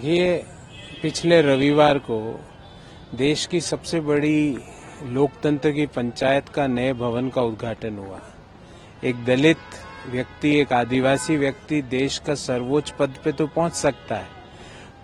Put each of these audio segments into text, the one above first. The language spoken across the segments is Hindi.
देखिए, पिछले रविवार को देश की सबसे बड़ी लोकतंत्र की पंचायत का नए भवन का उद्घाटन हुआ। एक दलित व्यक्ति, एक आदिवासी व्यक्ति देश का सर्वोच्च पद पे तो पहुंच सकता है,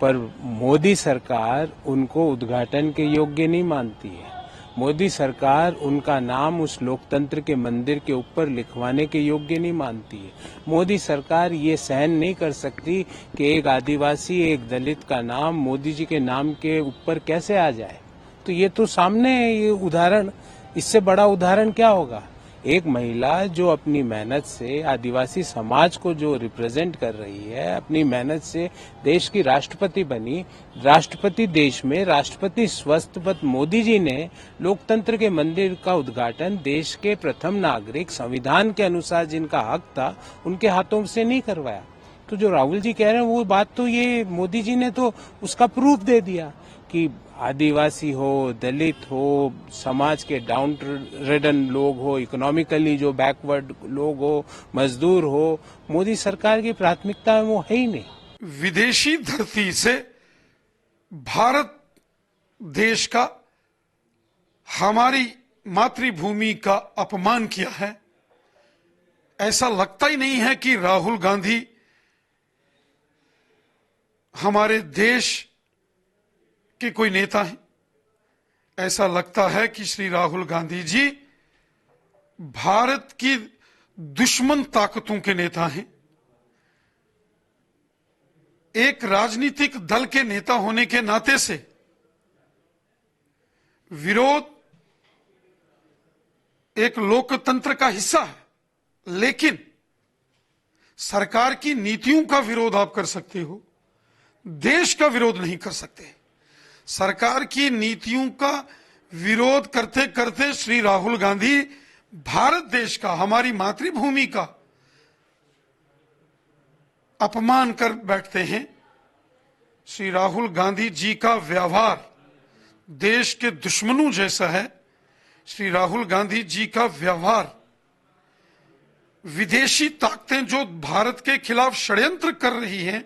पर मोदी सरकार उनको उद्घाटन के योग्य नहीं मानती है। मोदी सरकार उनका नाम उस लोकतंत्र के मंदिर के ऊपर लिखवाने के योग्य नहीं मानती है। मोदी सरकार ये सहन नहीं कर सकती कि एक आदिवासी, एक दलित का नाम मोदी जी के नाम के ऊपर कैसे आ जाए। तो ये तो सामने है, ये उदाहरण, इससे बड़ा उदाहरण क्या होगा। एक महिला जो अपनी मेहनत से आदिवासी समाज को जो रिप्रेजेंट कर रही है, अपनी मेहनत से देश की राष्ट्रपति बनी, राष्ट्रपति देश में राष्ट्रपति स्वस्थ, बट मोदी जी ने लोकतंत्र के मंदिर का उद्घाटन देश के प्रथम नागरिक, संविधान के अनुसार जिनका हक था, उनके हाथों से नहीं करवाया। तो जो राहुल जी कह रहे हैं वो बात, तो ये मोदी जी ने तो उसका प्रूफ दे दिया कि आदिवासी हो, दलित हो, समाज के डाउन रिडन लोग हो, इकोनॉमिकली जो बैकवर्ड लोग हो, मजदूर हो, मोदी सरकार की प्राथमिकता में वो है ही नहीं। विदेशी धरती से भारत देश का, हमारी मातृभूमि का अपमान किया है। ऐसा लगता ही नहीं है कि राहुल गांधी हमारे देश के कोई नेता हैं। ऐसा लगता है कि श्री राहुल गांधी जी भारत की दुश्मन ताकतों के नेता हैं। एक राजनीतिक दल के नेता होने के नाते से विरोध एक लोकतंत्र का हिस्सा है, लेकिन सरकार की नीतियों का विरोध आप कर सकते हो, देश का विरोध नहीं कर सकते। सरकार की नीतियों का विरोध करते करते श्री राहुल गांधी भारत देश का, हमारी मातृभूमि का अपमान कर बैठते हैं। श्री राहुल गांधी जी का व्यवहार देश के दुश्मनों जैसा है। श्री राहुल गांधी जी का व्यवहार विदेशी ताकतें जो भारत के खिलाफ षड्यंत्र कर रही हैं,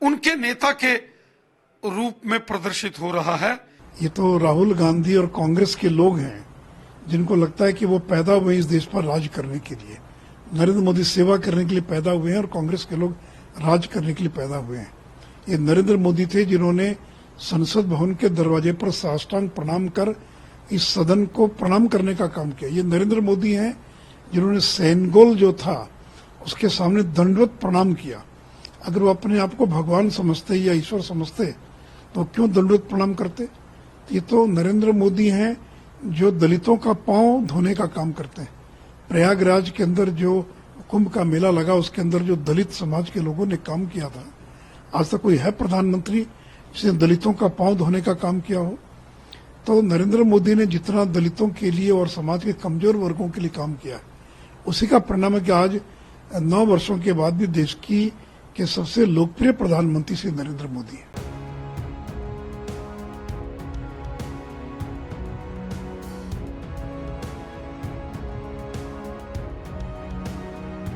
उनके नेता के रूप में प्रदर्शित हो रहा है। ये तो राहुल गांधी और कांग्रेस के लोग हैं जिनको लगता है कि वो पैदा हुए इस देश पर राज करने के लिए, नरेंद्र मोदी सेवा करने के लिए पैदा हुए हैं, और कांग्रेस के लोग राज करने के लिए पैदा हुए हैं। ये नरेंद्र मोदी थे जिन्होंने संसद भवन के दरवाजे पर साष्टांग प्रणाम कर इस सदन को प्रणाम करने का काम किया। ये नरेंद्र मोदी हैं जिन्होंने सेनगोल जो था उसके सामने दंडवत प्रणाम किया। अगर वो अपने आप को भगवान समझते या ईश्वर समझते तो क्यों दंडवत प्रणाम करते। ये तो नरेंद्र मोदी हैं जो दलितों का पांव धोने का काम करते हैं। प्रयागराज के अंदर जो कुंभ का मेला लगा, उसके अंदर जो दलित समाज के लोगों ने काम किया था, आज तक कोई है प्रधानमंत्री जिसने दलितों का पांव धोने का काम किया हो। तो नरेंद्र मोदी ने जितना दलितों के लिए और समाज के कमजोर वर्गों के लिए काम किया, उसी का परिणाम है कि आज 9 वर्षों के बाद भी देश के सबसे लोकप्रिय प्रधानमंत्री श्री नरेंद्र मोदी है।